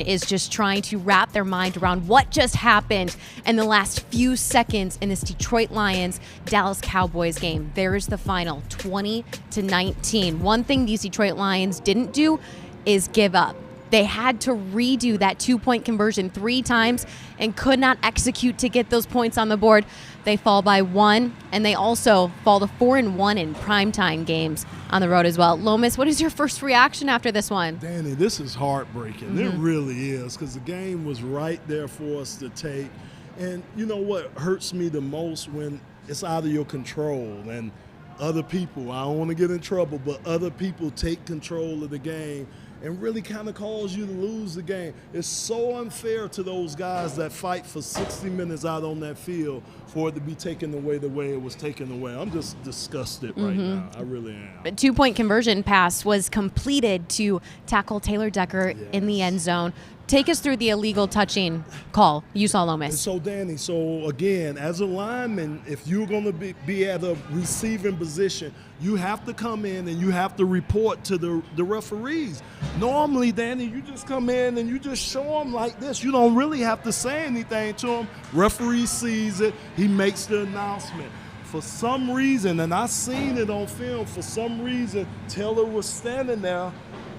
is just trying to wrap their mind around what just happened in the last few seconds in this Detroit Lions Dallas Cowboys game. There is the final, 20-19. One thing these Detroit Lions didn't do is give up. They had to redo that 2-point conversion 3 times and could not execute to get those points on the board. They fall by 1, and they also fall to 4-1 in primetime games on the road as well. Lomas, what is your first reaction after this one? Danny, this is heartbreaking. It really is, because the game was right there for us to take. And you know what hurts me the most? When it's out of your control and other people, I don't want to get in trouble, but other people take control of the game and really kind of cause you to lose the game. It's so unfair to those guys that fight for 60 minutes out on that field for it to be taken away the way it was taken away. I'm just disgusted right now. I really am. A 2-point conversion pass was completed to tackle Taylor Decker in the end zone. Take us through the illegal touching call you saw, Lomas. So, Danny, again, as a lineman, if you're going to be at a receiving position, you have to come in and you have to report to the referees. Normally, Danny, you just come in and you just show them like this. You don't really have to say anything to them. Referee sees it. He makes the announcement. For some reason, and I seen it on film, for some reason, Taylor was standing there,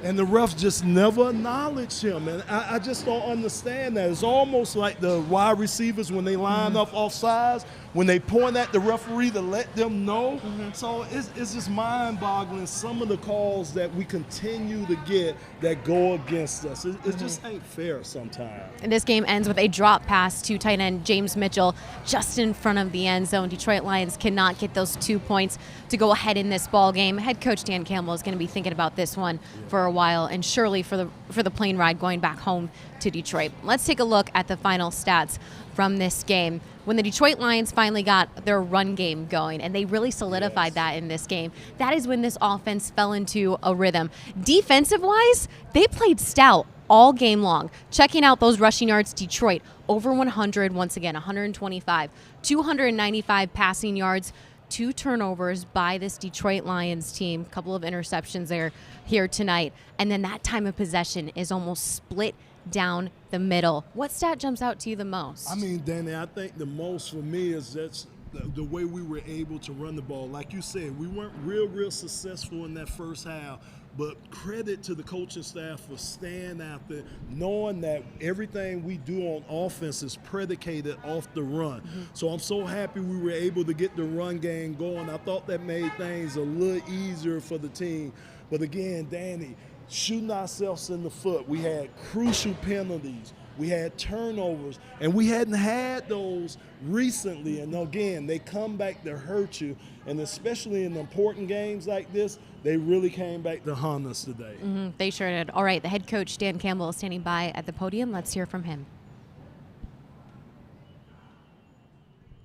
and the refs just never acknowledged him. And I just don't understand that. It's almost like the wide receivers when they line up off sides, when they point at the referee to let them know. So it's just mind-boggling, some of the calls that we continue to get that go against us. It just ain't fair sometimes. And this game ends with a drop pass to tight end James Mitchell just in front of the end zone. Detroit Lions cannot get those 2 points to go ahead in this ball game. Head coach Dan Campbell is going to be thinking about this one for a while, and surely for the plane ride going back home to Detroit. Let's take a look at the final stats from this game. When the Detroit Lions finally got their run game going, and they really solidified that in this game, that is when this offense fell into a rhythm. Defensive-wise, they played stout all game long. Checking out those rushing yards, Detroit over 100, once again, 125, 295 passing yards, 2 turnovers by this Detroit Lions team, a couple of interceptions here tonight, and then that time of possession is almost split down the middle. What stat jumps out to you the most? I mean, Danny, I think the most for me is that's the way we were able to run the ball. Like you said, we weren't real successful in that first half, but credit to the coaching staff for staying out there, knowing that everything we do on offense is predicated off the run. So I'm so happy we were able to get the run game going. I thought that made things a little easier for the team. But again, Danny, shooting ourselves in the foot. We had crucial penalties. We had turnovers, and we hadn't had those recently. And again, they come back to hurt you, and especially in important games like this, they really came back to haunt us today. They sure did. All right, the head coach, Dan Campbell, is standing by at the podium. Let's hear from him.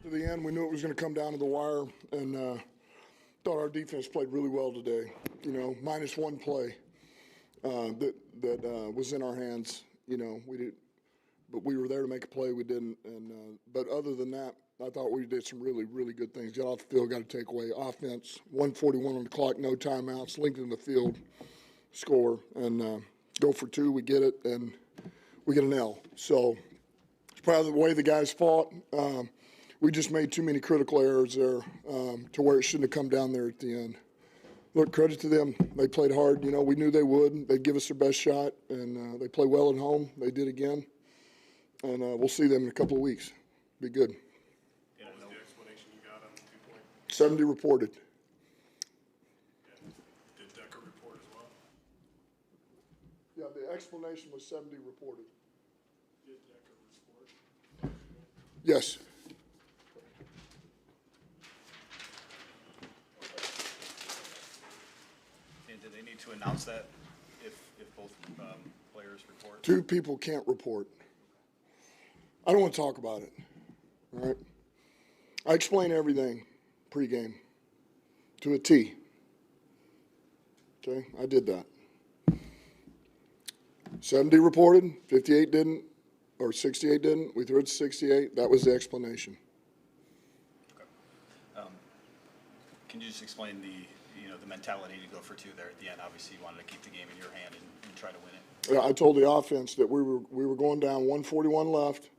To the end, we knew it was going to come down to the wire, and thought our defense played really well today. You know, minus one play that was in our hands. You know, we did. But we were there to make a play. We didn't. And but other than that, I thought we did some really good things. Got off the field, got a takeaway. Offense, 1:41 on the clock, no timeouts, lengthen the field, score, and go for 2. We get it, and we get an L. So it's probably the way the guys fought. We just made too many critical errors there to where it shouldn't have come down there at the end. Look, credit to them. They played hard. You know, we knew they would. They'd give us their best shot, and they played well at home. They did again. And we'll see them in a couple of weeks. Be good. Yeah, what was the explanation you got on the 2-point? 70 reported. Yeah. Did Decker report as well? Yeah, the explanation was 70 reported. Did Decker report? Yes. And do they need to announce that if both players report? 2 people can't report. I don't want to talk about it, all right? I explain everything pregame to a T, okay? I did that. 70 reported, 58 didn't, or 68 didn't. We threw it to 68. That was the explanation. Okay. Can you just explain the mentality to go for 2 there at the end? Obviously, you wanted to keep the game in your hand and try to win it. Yeah, I told the offense that we were going down 141 left.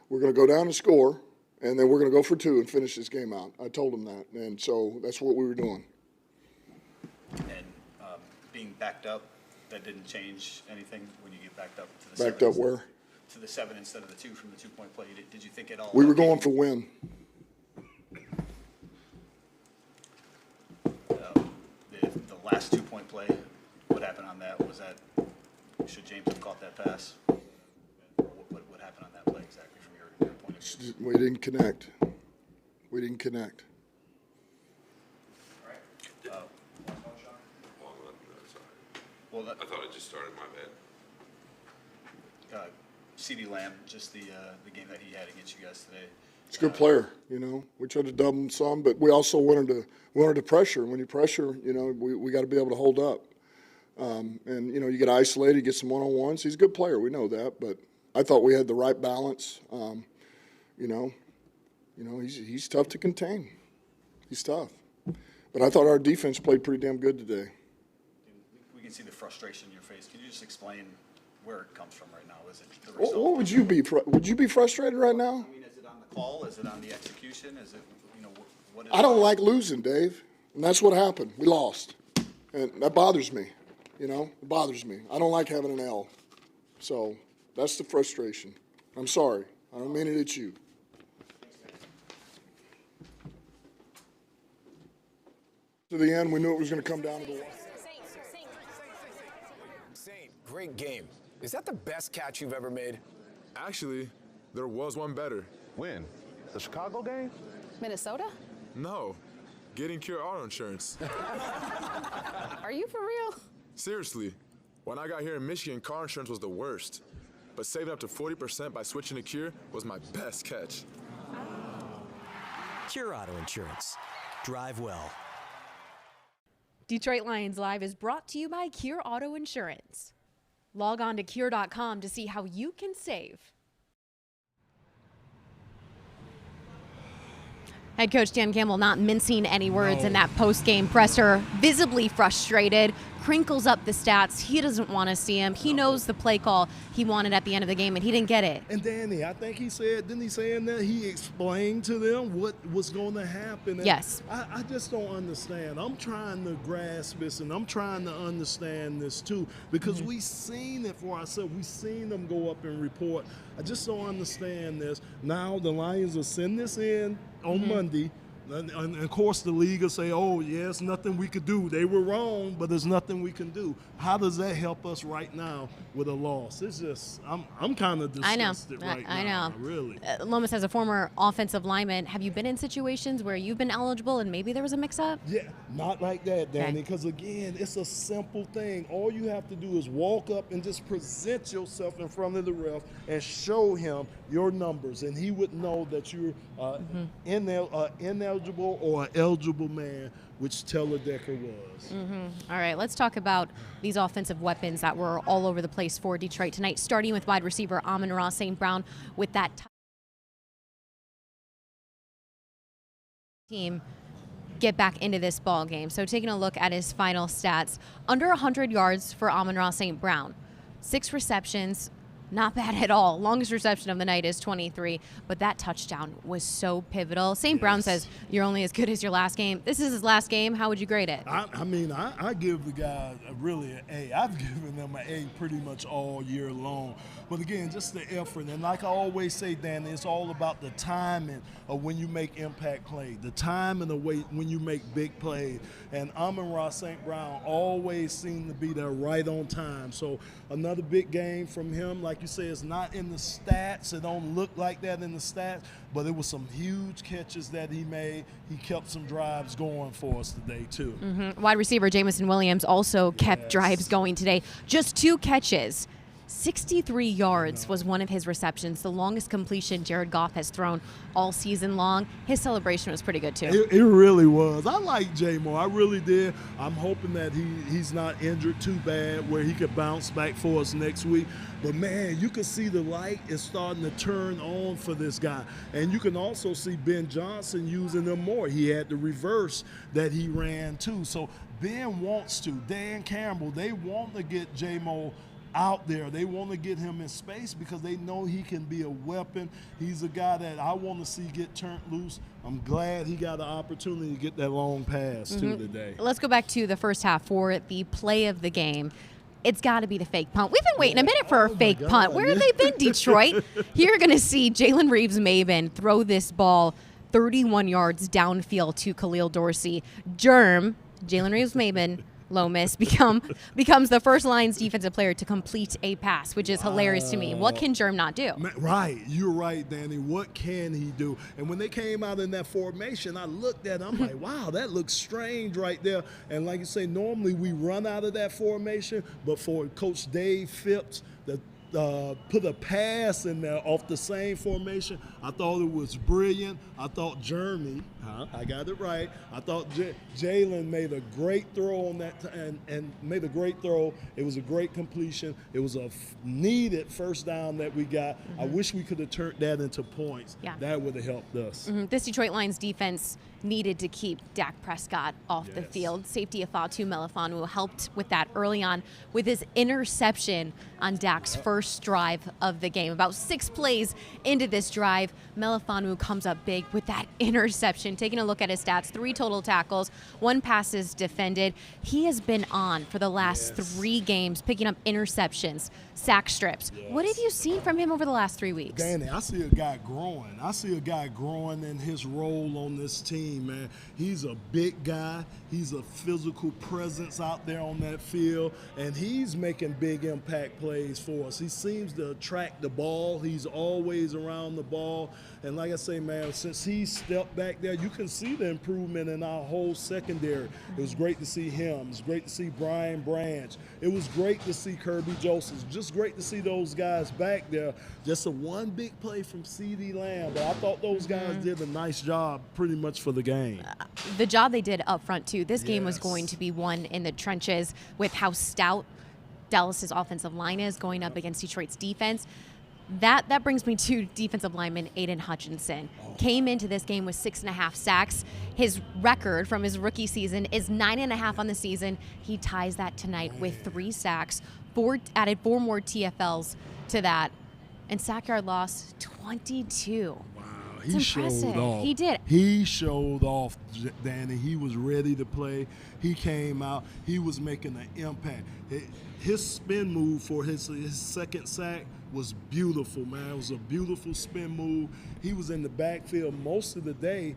We're going to go down and score, and then we're going to go for 2 and finish this game out. I told them that, and so that's what we were doing. And being backed up, that didn't change anything when you get backed up to the Backed 7? up where? To the 7 instead of the 2 from the 2-point play. Did you think at all? We were going for win. The last 2-point play, what happened on that? Was that, should James have caught that pass? What happened on that play exactly from your point of view? We didn't connect. We didn't connect. All right. Well, I thought I just started, my bad. CeeDee Lamb, just the game that he had against you guys today. He's a good player, you know. We tried to double him some, but we also wanted to pressure. And when you pressure, you know, we got to be able to hold up. And you know, you get isolated, you get some one-on-ones. He's a good player, we know that. But I thought we had the right balance. You know, he's tough to contain. He's tough. But I thought our defense played pretty damn good today. We can see the frustration in your face. Can you just explain where it comes from right now? Is it the result? What would you be? Would you be frustrated right now? I mean, is it on the call? Is it on the execution? Is it, you know, what is I don't like losing, Dave, and that's what happened. We lost, and that bothers me. You know, it bothers me. I don't like having an L, so that's the frustration. I'm sorry. I don't mean it at you. To the end, we knew it was going to come down to the wire. Saint, great game. Is that the best catch you've ever made? Actually, there was one better. When? The Chicago game? Minnesota? No, getting Cure Auto Insurance. Are you for real? Seriously, when I got here in Michigan, car insurance was the worst. But saving up to 40% by switching to Cure was my best catch. Cure Auto Insurance. Drive well. Detroit Lions Live is brought to you by Cure Auto Insurance. Log on to cure.com to see how you can save. Head coach Dan Campbell not mincing any words in that post-game presser, visibly frustrated, crinkles up the stats. He doesn't want to see him. He knows the play call he wanted at the end of the game, and he didn't get it. And Danny, I think he said, didn't he say in there, he explained to them what was going to happen? And yes. I just don't understand. I'm trying to grasp this, and I'm trying to understand this too, because we've seen it for ourselves. We've seen them go up and report. I just don't understand this. Now the Lions will send this in on Monday. And of course, the league will say, oh, yes, nothing we could do. They were wrong, but there's nothing we can do. How does that help us right now with a loss? It's just, I'm kind of disgusted right now. I know. Really. Lomas, as a former offensive lineman, have you been in situations where you've been eligible and maybe there was a mix-up? Yeah, not like that, Danny, because, again, it's a simple thing. All you have to do is walk up and just present yourself in front of the ref and show him your numbers, and he would know that you're ineligible or an eligible man, which Teller Decker was. All right, let's talk about these offensive weapons that were all over the place for Detroit tonight, starting with wide receiver Amon-Ra St. Brown with that team get back into this ball game. So taking a look at his final stats, under 100 yards for Amon-Ra St. Brown, 6 receptions, not bad at all. Longest reception of the night is 23, but that touchdown was so pivotal. St. Brown says you're only as good as your last game. This is his last game. How would you grade it? I mean, I give the guy really an A. I've given them an A pretty much all year long. But again, just the effort. And like I always say, Dan, it's all about the timing of when you make impact plays, the time and the way when you make big plays. And Amon-Ra St. Brown always seemed to be there right on time. So another big game from him. Like you say, it's not in the stats. It don't look like that in the stats. But it was some huge catches that he made. He kept some drives going for us today, too. Wide receiver Jamison Williams also kept drives going today. Just 2 catches. 63 yards was one of his receptions, the longest completion Jared Goff has thrown all season long. His celebration was pretty good, too. It really was. I like J-Mo. I really did. I'm hoping that he's not injured too bad where he could bounce back for us next week. But, man, you can see the light is starting to turn on for this guy. And you can also see Ben Johnson using them more. He had the reverse that he ran, too. So Ben wants to. Dan Campbell, they want to get J-Mo out there. They want to get him in space because they know he can be a weapon. He's a guy that I want to see get turned loose. I'm glad he got the opportunity to get that long pass too today. Let's go back to the first half for the play of the game. It's got to be the fake punt. We've been waiting a minute for a fake punt. Where have they been, Detroit? You're going to see Jalen Reeves-Maybin throw this ball 31 yards downfield to Khalil Dorsey. Jalen Reeves-Maybin, Lomas, becomes the first Lions defensive player to complete a pass, which is hilarious to me. What can Germ not do? Right. You're right, Danny. What can he do? And when they came out in that formation, I looked at it, I'm like, wow, that looks strange right there. And like you say, normally we run out of that formation, but for Coach Dave Phipps, put a pass in there off the same formation. I thought it was brilliant. I thought Jeremy, I got it right. I thought Jalen made a great throw on that and made a great throw. It was a great completion. It was a needed first down that we got. I wish we could have turned that into points. Yeah. That would have helped us. This Detroit Lions defense needed to keep Dak Prescott off the field. Safety Afatu Melifonwu helped with that early on with his interception on Dak's first drive of the game. About 6 plays into this drive, Melifonwu comes up big with that interception. Taking a look at his stats, 3 total tackles, 1 passes defended. He has been on for the last 3 games, picking up interceptions, sack strips. What have you seen from him over the last 3 weeks? Danny, I see a guy growing. I see a guy growing in his role on this team, man. He's a big guy. He's a physical presence out there on that field, and he's making big impact plays for us. He seems to attract the ball. He's always around the ball. And like I say, man, since he stepped back there, you can see the improvement in our whole secondary. It was great to see him. It was great to see Brian Branch. It was great to see Kirby Joseph. Just great to see those guys back there. Just a one big play from CeeDee Lamb. But I thought those guys did a nice job pretty much for the game. The job they did up front, too. This game was going to be won in the trenches with how stout Dallas's offensive line is going up against Detroit's defense. That brings me to defensive lineman Aiden Hutchinson. Came into this game with 6.5 sacks. His record from his rookie season is 9.5 on the season. He ties that tonight with 3 sacks. Added 4 more TFLs to that. And sack yard loss, 22. He showed off. He did. He showed off, Danny. He was ready to play. He came out. He was making an impact. His spin move for his second sack was beautiful, man. It was a beautiful spin move. He was in the backfield most of the day.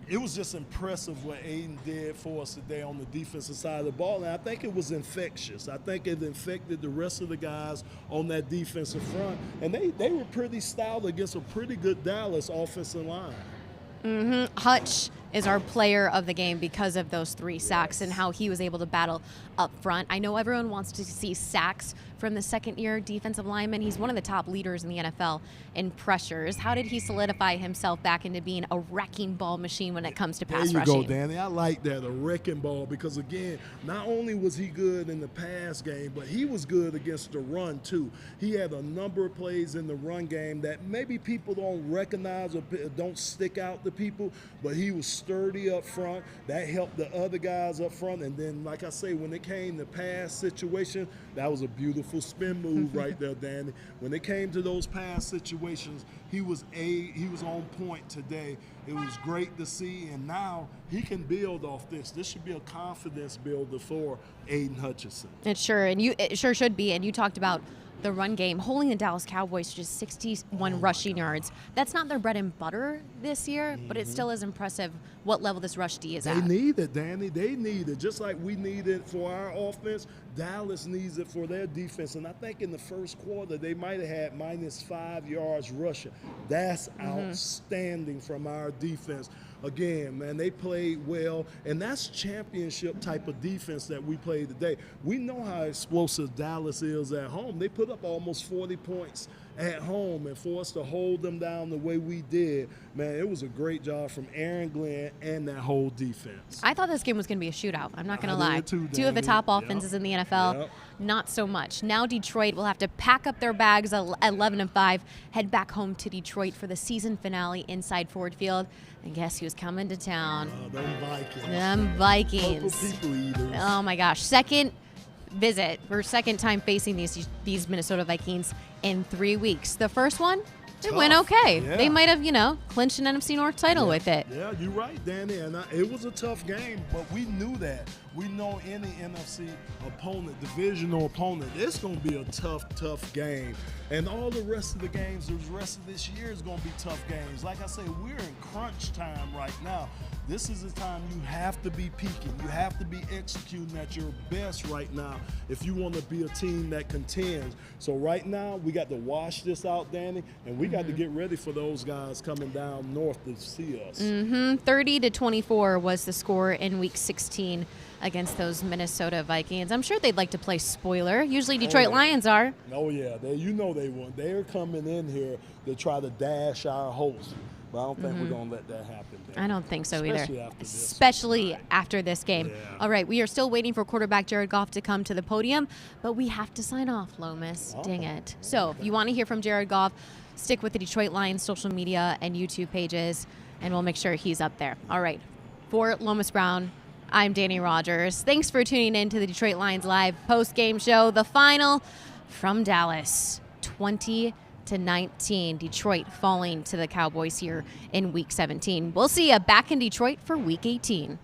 It was just impressive what Aiden did for us today on the defensive side of the ball, and I think it was infectious. I think it infected the rest of the guys on that defensive front, and they were pretty stout against a pretty good Dallas offensive line. Hutch is our player of the game because of those 3 sacks and how he was able to battle up front. I know everyone wants to see sacks from the second-year defensive lineman. He's one of the top leaders in the NFL in pressures. How did he solidify himself back into being a wrecking ball machine when it comes to pass rushing? There you go, Danny. I like that, a wrecking ball, because, again, not only was he good in the pass game, but he was good against the run, too. He had a number of plays in the run game that maybe people don't recognize or don't stick out to people, but he was sturdy up front. That helped the other guys up front. And then, like I say, when it came to pass situation, that was a beautiful spin move right there, Danny. When it came to those pass situations, he was on point today. It was great to see, and now he can build off this. This should be a confidence builder for Aiden Hutchinson. It sure should be. And you talked about the run game, holding the Dallas Cowboys to just 61 rushing yards. That's not their bread and butter this year, but it still is impressive what level this rush D is at. They need it, Danny. They need it. Just like we need it for our offense, Dallas needs it for their defense. And I think in the first quarter, they might have had -5 yards rushing. That's outstanding from our defense. Again, man, they played well, and that's championship type of defense that we played today. We know how explosive Dallas is at home. They put up almost 40 points at home, and for us to hold them down the way we did, man, it was a great job from Aaron Glenn and that whole defense. I thought this game was going to be a shootout. I'm not going to lie. Too, 2 of the top offenses in the NFL, not so much. Now Detroit will have to pack up their bags at 11-5, head back home to Detroit for the season finale inside Ford Field. And guess who's coming to town? Them Vikings. Them Vikings. Purple people eaters. Oh my gosh. Second visit. We're second time facing these Minnesota Vikings in 3 weeks. The first one, it went okay. Yeah. They might have, clinched an NFC North title with it. Yeah, you're right, Danny. And it was a tough game, but we knew that. We know any NFC opponent, divisional opponent, it's going to be a tough game. And all the rest of the games, the rest of this year is going to be tough games. Like I say, we're in crunch time right now. This is the time you have to be peaking. You have to be executing at your best right now if you want to be a team that contends. So right now, we got to wash this out, Danny, and we got to get ready for those guys coming down north to see us. 30-24 was the score in Week 16 against those Minnesota Vikings. I'm sure they'd like to play spoiler. Usually Detroit Lions are. Oh, yeah. They want. They're coming in here to try to dash our hopes. But I don't think we're going to let that happen. Danny. I don't think so either. Especially after this game. Yeah. All right, we are still waiting for quarterback Jared Goff to come to the podium, but we have to sign off, Lomas. Dang it. So if you want to hear from Jared Goff, stick with the Detroit Lions social media and YouTube pages, and we'll make sure he's up there. All right. For Lomas Brown, I'm Dannie Rogers. Thanks for tuning in to the Detroit Lions Live post-game show. The final from Dallas, 20-19. Detroit falling to the Cowboys here in Week 17. We'll see you back in Detroit for Week 18.